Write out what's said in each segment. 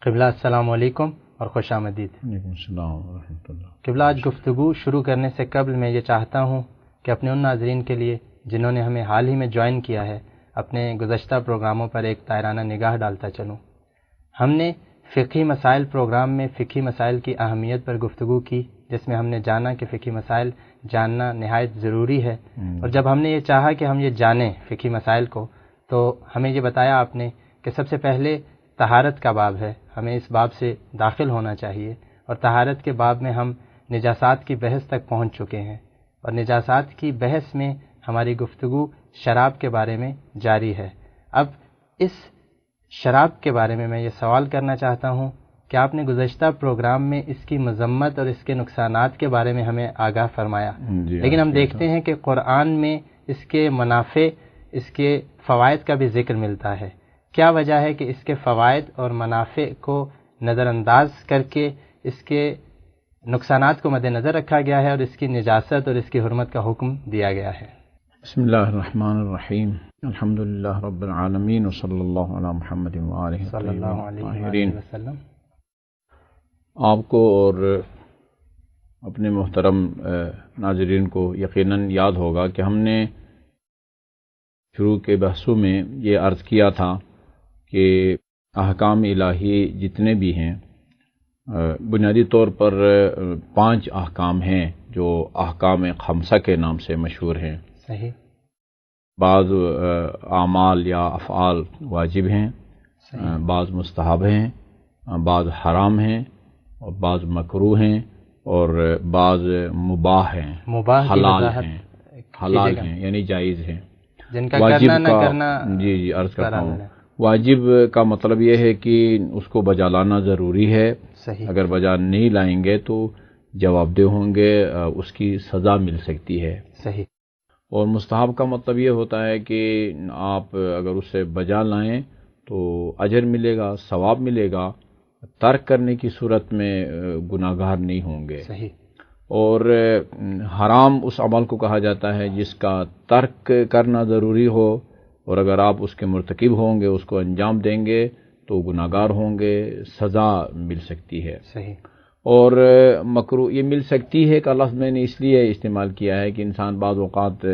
قبلہ السلام علیکم اور خوش آمدید۔ وعلیکم السلام ورحمۃ اللہ۔ قبلہ آج گفتگو شروع کرنے سے قبل میں یہ چاہتا ہوں کہ اپنے ان ناظرین کے لیے جنہوں نے ہمیں حال ہی میں جوائن کیا ہے اپنے گزشتہ پروگراموں پر ایک طائرانہ نگاہ ڈالتا چلوں۔ ہم نے فقہی مسائل پروگرام میں فقہی مسائل کی اہمیت پر گفتگو کی، جس میں ہم نے جانا کہ فقہی مسائل جاننا نہایت ضروری ہے، اور جب ہم نے یہ چاہا کہ ہم یہ جانیں فقہی مسائل کو تو ہمیں یہ بتایا آپ نے کہ سب سے پہلے طہارت کا باب ہے، ہمیں اس باب سے داخل ہونا چاہیے، اور طہارت کے باب میں ہم نجاسات کی بحث تک پہنچ چکے ہیں، اور نجاسات کی بحث میں ہماری گفتگو شراب کے بارے میں جاری ہے۔ اب اس شراب کے بارے میں یہ سوال کرنا چاہتا ہوں کہ آپ نے گزشتہ پروگرام میں اس کی مذمت اور اس کے نقصانات کے بارے میں ہمیں آگاہ فرمایا، لیکن ہم دیکھتے ہیں کہ قرآن میں اس کے منافع، اس کے فوائد کا بھی ذکر ملتا ہے۔ کیا وجہ ہے کہ اس کے فوائد اور منافع کو نظر انداز کر کے اس کے نقصانات کو مد نظر رکھا گیا ہے اور اس کی نجاست اور اس کی حرمت کا حکم دیا گیا ہے؟ بسم اللہ الرحمن الرحیم، الحمد للہ رب العالمین، وصلی اللہ علی محمد وآلہ صلی اللہ علیہ وسلم۔ آپ کو اور اپنے محترم ناظرین کو یقیناً یاد ہوگا کہ ہم نے شروع کے بحثوں میں یہ عرض کیا تھا کہ احکام الہی جتنے بھی ہیں بنیادی طور پر 5 احکام ہیں جو احکام خمسہ کے نام سے مشہور ہیں۔ صحیح۔ بعض اعمال یا افعال واجب ہیں، بعض مستحب ہیں، بعض حرام ہیں، اور بعض مکروہ ہیں، اور بعض مباح ہیں، حلال ہیں، حلال ہیں یعنی جائز ہیں، جن کا کرنا نہ کرنا۔ جی عرض کرتا ہوں، واجب کا مطلب یہ ہے کہ اس کو بجا لانا ضروری ہے، صحیح، اگر بجا نہیں لائیں گے تو جواب دہ ہوں گے، اس کی سزا مل سکتی ہے۔ صحیح۔ اور مستحب کا مطلب یہ ہوتا ہے کہ آپ اگر اسے بجا لائیں تو اجر ملے گا، ثواب ملے گا، ترک کرنے کی صورت میں گناہ گار نہیں ہوں گے۔ صحیح۔ اور حرام اس عمل کو کہا جاتا ہے جس کا ترک کرنا ضروری ہو، اور اگر آپ اس کے مرتکب ہوں گے، اس کو انجام دیں گے تو گناہ گار ہوں گے، سزا مل سکتی ہے۔ صحیح۔ اور مکروہ یہ مل سکتی ہے کا لفظ میں نے اس لیے استعمال کیا ہے کہ انسان بعض اوقات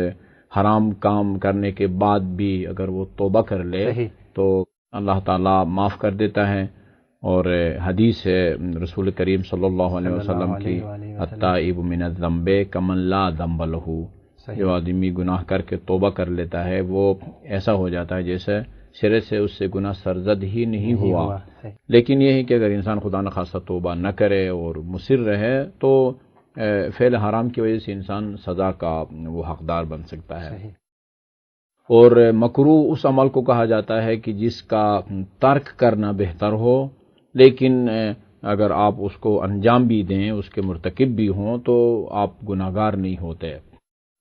حرام کام کرنے کے بعد بھی اگر وہ توبہ کر لے تو اللہ تعالیٰ معاف کر دیتا ہے، اور حدیث ہے رسول کریم صلی اللہ علیہ وسلم کی، التائب من الذنب کمن لا ذنب لہ، جو آدمی گناہ کر کے توبہ کر لیتا ہے وہ ایسا ہو جاتا ہے جیسے سرے سے اس سے گناہ سرزد ہی نہیں ہوا۔ لیکن یہ ہے کہ اگر انسان خدا نخواستہ توبہ نہ کرے اور مصر رہے تو فعل حرام کی وجہ سے انسان سزا کا وہ حقدار بن سکتا ہے۔ اور مکروہ اس عمل کو کہا جاتا ہے کہ جس کا ترک کرنا بہتر ہو، لیکن اگر آپ اس کو انجام بھی دیں، اس کے مرتکب بھی ہوں تو آپ گناہ گار نہیں ہوتے۔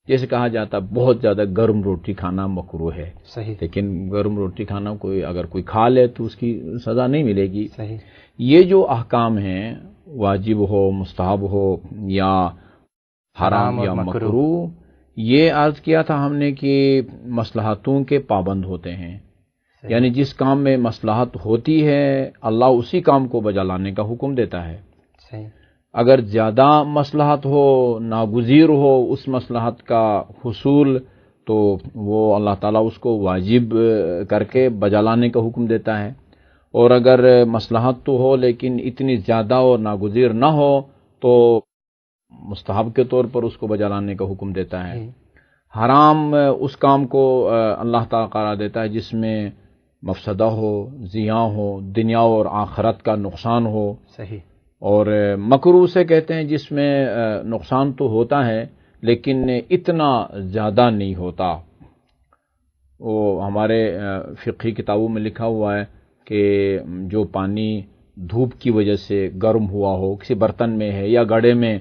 جیسے کہا جاتا بہت زیادہ گرم روٹی کھانا مکروہ ہے، صحیح، لیکن گرم روٹی کھانا اگر کوئی کھا لے تو اس کی سزا نہیں ملے گی۔ صحیح۔ یہ جو احکام ہیں، واجب ہو، مستحب ہو، یا حرام یا مکروہ، یہ عرض کیا تھا ہم نے کہ مصلحتوں کے پابند ہوتے ہیں، یعنی جس کام میں مصلحت ہوتی ہے اللہ اسی کام کو بجا لانے کا حکم دیتا ہے۔ صحیح۔ اگر زیادہ مصلحت ہو، ناگزیر ہو اس مصلحت کا حصول، تو وہ اللہ تعالیٰ اس کو واجب کر کے بجا لانے کا حکم دیتا ہے، اور اگر مصلحت تو ہو لیکن اتنی زیادہ اور ناگزیر نہ ہو تو مستحب کے طور پر اس کو بجا لانے کا حکم دیتا ہے۔ حرام اس کام کو اللہ تعالیٰ قرار دیتا ہے جس میں مفسدہ ہو، زیاں ہو، دنیا اور آخرت کا نقصان ہو۔ صحیح۔ اور مکروہ سے کہتے ہیں جس میں نقصان تو ہوتا ہے لیکن اتنا زیادہ نہیں ہوتا۔ وہ ہمارے فقہی کتابوں میں لکھا ہوا ہے کہ جو پانی دھوپ کی وجہ سے گرم ہوا ہو، کسی برتن میں ہے یا گڑھے میں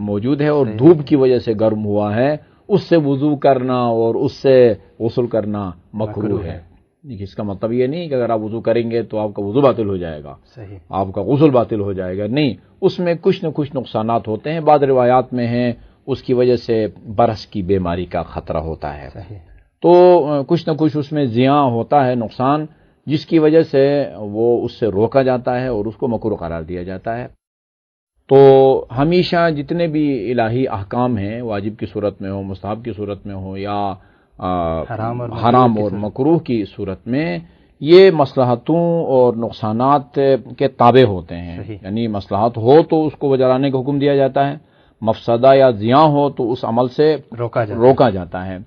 موجود ہے اور دھوپ کی وجہ سے گرم ہوا ہے، اس سے وضو کرنا اور اس سے غسل کرنا مکروہ ہے۔ اس کا مطلب یہ نہیں کہ اگر آپ وضو کریں گے تو آپ کا وضو باطل ہو جائے گا، صحیح، آپ کا غسل باطل ہو جائے گا، نہیں، اس میں کچھ نہ کچھ نقصانات ہوتے ہیں۔ بعض روایات میں ہیں اس کی وجہ سے برس کی بیماری کا خطرہ ہوتا ہے، صحیح، تو کچھ نہ کچھ اس میں زیاں ہوتا ہے، نقصان، جس کی وجہ سے وہ اس سے روکا جاتا ہے اور اس کو مکروہ قرار دیا جاتا ہے۔ تو ہمیشہ جتنے بھی الہی احکام ہیں، واجب کی صورت میں ہو، مستحب کی صورت میں ہو، یا حرام اور مکروہ کی صورت میں، یہ مصلحتوں اور نقصانات کے تابع ہوتے ہیں۔ یعنی مصلحت ہو تو اس کو بجا لانے کا حکم دیا جاتا ہے، مفسدہ یا زیاں ہو تو اس عمل سے روکا جاتا ہے۔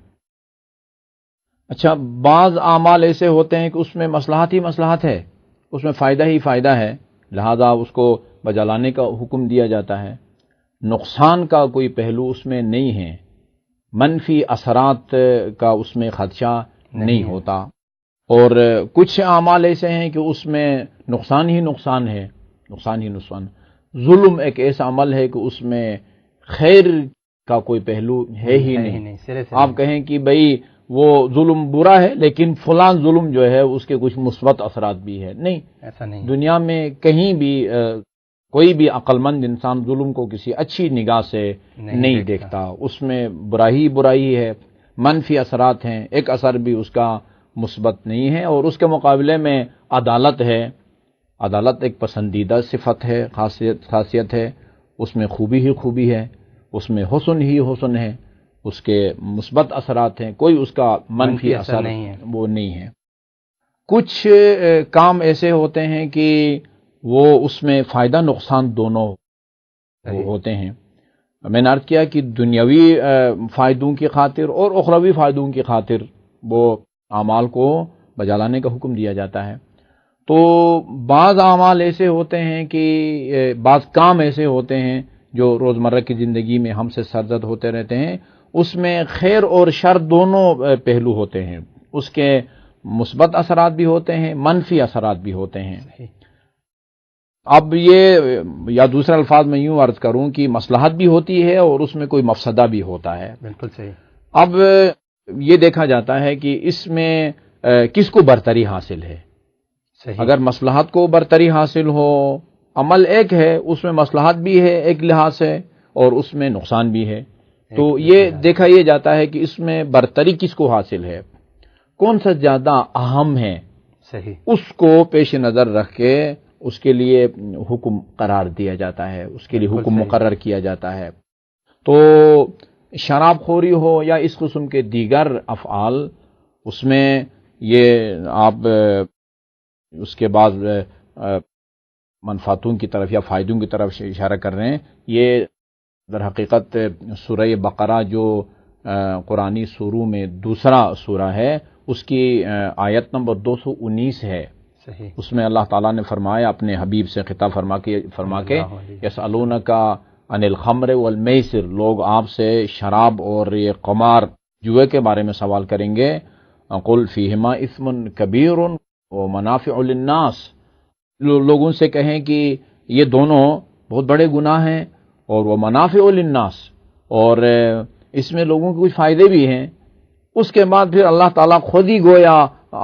اچھا، بعض اعمال ایسے ہوتے ہیں کہ اس میں مصلحت ہی مصلحت ہے، اس میں فائدہ ہی فائدہ ہے، لہذا اس کو بجا لانے کا حکم دیا جاتا ہے، نقصان کا کوئی پہلو اس میں نہیں ہے، منفی اثرات کا اس میں خدشہ نہیں ہوتا۔ اور کچھ اعمال ایسے ہیں کہ اس میں نقصان ہی نقصان ہے، نقصان ہی نقصان۔ ظلم ایک ایسا عمل ہے کہ اس میں خیر کا کوئی پہلو ہے ہی نہیں۔ آپ کہیں کہ بھئی وہ ظلم برا ہے لیکن فلاں ظلم جو ہے اس کے کچھ مثبت اثرات بھی ہے، نہیں، ایسا نہیں۔ دنیا میں کہیں بھی کوئی بھی عقل مند انسان ظلم کو کسی اچھی نگاہ سے نہیں دیکھتا، اس میں برائی برائی ہے، منفی اثرات ہیں، ایک اثر بھی اس کا مثبت نہیں ہے۔ اور اس کے مقابلے میں عدالت ہے، عدالت ایک پسندیدہ صفت ہے، خاصیت ہے، اس میں خوبی ہی خوبی ہے، اس میں حسن ہی حسن ہے، اس کے مثبت اثرات ہیں، کوئی اس کا منفی اثر نہیں ہے، وہ نہیں ہے۔ کچھ کام ایسے ہوتے ہیں کہ وہ اس میں فائدہ نقصان دونوں ہوتے ہیں۔ میں نے عرض کیا کہ دنیاوی فائدوں کی خاطر اور اخروی فائدوں کی خاطر وہ اعمال کو بجا لانے کا حکم دیا جاتا ہے۔ تو بعض اعمال ایسے ہوتے ہیں کہ بعض کام ایسے ہوتے ہیں جو روزمرہ کی زندگی میں ہم سے سرزد ہوتے رہتے ہیں، اس میں خیر اور شر دونوں پہلو ہوتے ہیں، اس کے مثبت اثرات بھی ہوتے ہیں، منفی اثرات بھی ہوتے ہیں۔ اب یہ یا دوسرے الفاظ میں یوں عرض کروں کہ مصلحت بھی ہوتی ہے اور اس میں کوئی مفسدہ بھی ہوتا ہے۔ بالکل صحیح۔ اب یہ دیکھا جاتا ہے کہ اس میں کس کو برتری حاصل ہے۔ صحیح۔ اگر مصلحت کو برتری حاصل ہو، عمل ایک ہے، اس میں مصلحت بھی ہے ایک لحاظ سے اور اس میں نقصان بھی ہے، تو یہ دیکھا یہ جاتا ہے کہ اس میں برتری کس کو حاصل ہے، کون سا زیادہ اہم ہے، صحیح، اس کو پیش نظر رکھ کے اس کے لیے حکم قرار دیا جاتا ہے، اس کے لیے حکم مقرر کیا جاتا ہے۔ تو شراب خوری ہو یا اس قسم کے دیگر افعال، اس میں یہ آپ اس کے بعد منفعتوں کی طرف یا فائدوں کی طرف اشارہ کر رہے ہیں۔ یہ در حقیقت سورہ بقرہ جو قرآنی سوروں میں دوسرا سورہ ہے، اس کی آیت نمبر 219 ہے۔ صحیح۔ اس میں اللہ تعالیٰ نے فرمایا اپنے حبیب سے خطاب فرما کے یسألونک عن الخمر والمیسر، لوگ آپ سے شراب اور یہ قمار جوئے کے بارے میں سوال کریں گے، قل فیہما اثم کبیر ومنافع للناس، لوگوں سے کہیں کہ یہ دونوں بہت بڑے گناہ ہیں اور وہ منافع للناس، اور اس میں لوگوں کے کچھ فائدے بھی ہیں۔ اس کے بعد پھر اللہ تعالیٰ خود ہی گویا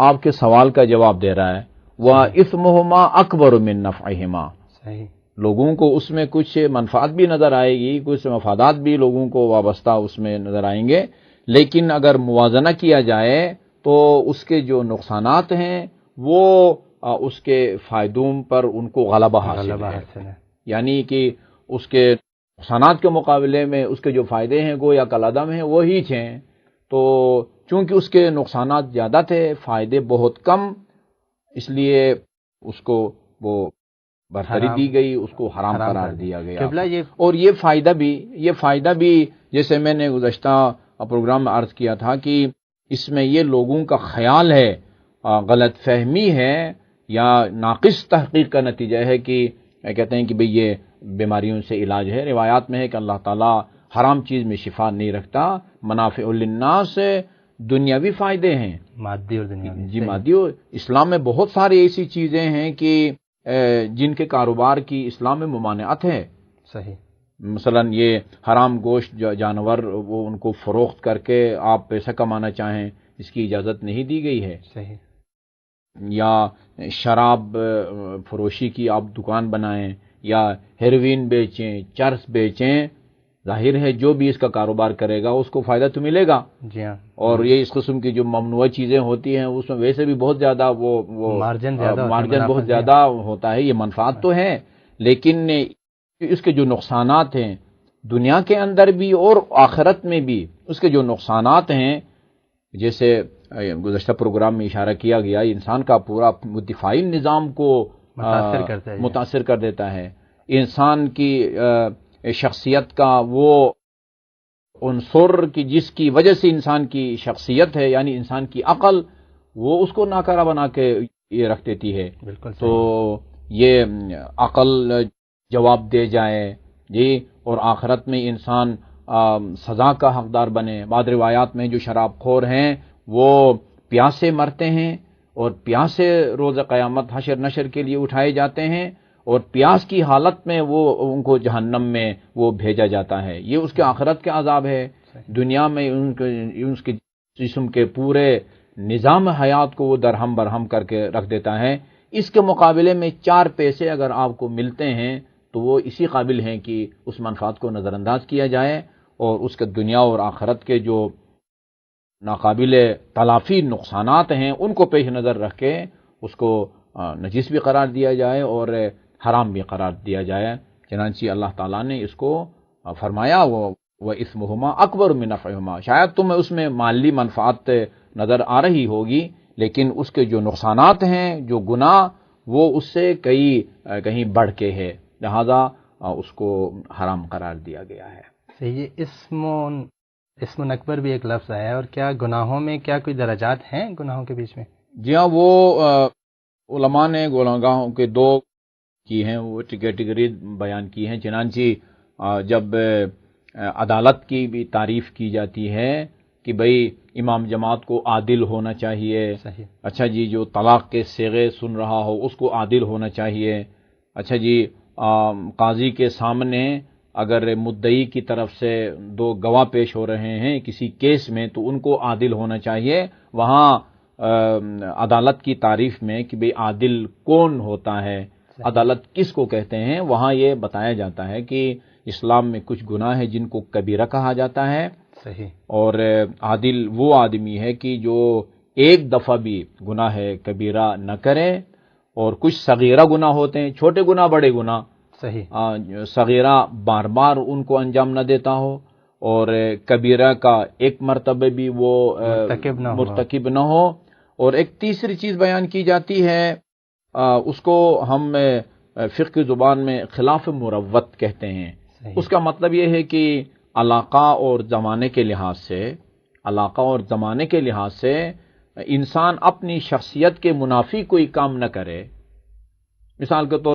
آپ کے سوال کا جواب دے رہا ہے، وَإِثْمُهُمَا أَكْبَرُ مِن نَفْعِهِمَا، صحیح، لوگوں کو اس میں کچھ منفعت بھی نظر آئے گی، کچھ مفادات بھی لوگوں کو وابستہ اس میں نظر آئیں گے، لیکن اگر موازنہ کیا جائے تو اس کے جو نقصانات ہیں وہ اس کے فائدوں پر ان کو غلبہ حاصل ہے، یعنی کہ اس کے نقصانات کے مقابلے میں اس کے جو فائدے ہیں گویا کالعدم ہیں، وہی ہیں۔ تو چونکہ اس کے نقصانات زیادہ تھے، فائدے بہت کم، اس لیے اس کو وہ برتری دی گئی، اس کو حرام قرار دیا گیا۔ اور یہ فائدہ بھی جیسے میں نے گزشتہ پروگرام میں عرض کیا تھا کہ اس میں یہ لوگوں کا خیال ہے، غلط فہمی ہے یا ناقص تحقیق کا نتیجہ ہے کہ کہتے ہیں کہ بھئی یہ بیماریوں سے علاج ہے۔ روایات میں ہے کہ اللہ تعالیٰ حرام چیز میں شفا نہیں رکھتا، منافع للناس دنیاوی فائدے ہیں، مادی اور دنیاوی۔ جی مادی، اور اسلام میں بہت ساری ایسی چیزیں ہیں کہ جن کے کاروبار کی اسلام میں ممانعت ہے۔ صحیح، مثلا یہ حرام گوشت جانور وہ ان کو فروخت کر کے آپ پیسہ کمانا چاہیں، اس کی اجازت نہیں دی گئی ہے۔ صحیح، یا شراب فروشی کی آپ دکان بنائیں یا ہیروین بیچیں، چرس بیچیں، ظاہر ہے جو بھی اس کا کاروبار کرے گا اس کو فائدہ تو ملے گا. جی ہاں. اور یہ اس قسم کی جو ممنوعہ چیزیں ہوتی ہیں اس میں ویسے بھی بہت زیادہ وہ مارجن بہت زیادہ ہوتا ہے. یہ منفعت تو ہے لیکن اس کے جو نقصانات ہیں دنیا کے اندر بھی اور آخرت میں بھی اس کے جو نقصانات ہیں، جیسے گزشتہ پروگرام میں اشارہ کیا گیا، انسان کا پورا دفاعی نظام کو متاثر کر دیتا ہے. انسان کی شخصیت کا وہ عنصر کی جس کی وجہ سے انسان کی شخصیت ہے، یعنی انسان کی عقل، وہ اس کو ناکارہ بنا کے یہ رکھ دیتی ہے. بالکل. تو یہ عقل جواب دے جائے جی، اور آخرت میں انسان سزا کا حقدار بنے. بعض روایات میں جو شراب خور ہیں وہ پیاسے مرتے ہیں اور پیاسے روز قیامت حشر نشر کے لیے اٹھائے جاتے ہیں، اور پیاس کی حالت میں وہ ان کو جہنم میں وہ بھیجا جاتا ہے. یہ اس کے آخرت کے عذاب ہے. دنیا میں اس کے جسم کے پورے نظام حیات کو وہ درہم برہم کر کے رکھ دیتا ہے. اس کے مقابلے میں 4 پیسے اگر آپ کو ملتے ہیں تو وہ اسی قابل ہیں کہ اس منفعت کو نظر انداز کیا جائے اور اس کے دنیا اور آخرت کے جو ناقابل تلافی نقصانات ہیں ان کو پیش نظر رکھ کے اس کو نجس بھی قرار دیا جائے اور حرام بھی قرار دیا جائے. چنانچہ اللہ تعالیٰ نے اس کو فرمایا وہ اسمہما اکبر من نفعہما. شاید تمہیں اس میں مالی منفعت نظر آ رہی ہوگی لیکن اس کے جو نقصانات ہیں، جو گناہ، وہ اس سے کہیں بڑھ کے ہے، لہذا اس کو حرام قرار دیا گیا ہے. یہ اسم اکبر بھی ایک لفظ ہے. اور کیا گناہوں میں کیا کوئی درجات ہیں گناہوں کے بیچ میں؟ جی ہاں، وہ علماء نے گناہوں کے 2 کی ہیں، وہ کیٹیگری بیان کی ہیں. چنانچہ جب عدالت کی بھی تعریف کی جاتی ہے کہ بھئی امام جماعت کو عادل ہونا چاہیے. صحیح. اچھا جی، جو طلاق کے صیغے سن رہا ہو اس کو عادل ہونا چاہیے. اچھا جی، قاضی کے سامنے اگر مدعی کی طرف سے 2 گواہ پیش ہو رہے ہیں کسی کیس میں تو ان کو عادل ہونا چاہیے. وہاں عدالت کی تعریف میں کہ بھئی عادل کون ہوتا ہے، عدالت کس کو کہتے ہیں، وہاں یہ بتایا جاتا ہے کہ اسلام میں کچھ گناہ ہیں جن کو کبیرہ کہا جاتا ہے. صحیح. اور عادل وہ آدمی ہے کہ جو ایک دفعہ بھی گناہ کبیرہ نہ کرے، اور کچھ صغیرہ گناہ ہوتے ہیں، چھوٹے گناہ بڑے گناہ. صحیح. صغیرہ بار بار ان کو انجام نہ دیتا ہو، اور کبیرہ کا ایک مرتبہ بھی وہ مرتکب نہ ہو. اور ایک تیسری چیز بیان کی جاتی ہے، اس کو ہم فقہ کی زبان میں خلاف مروت کہتے ہیں. اس کا مطلب یہ ہے کہ علاقہ اور زمانے کے لحاظ سے انسان اپنی شخصیت کے منافی کوئی کام نہ کرے. مثال کے طور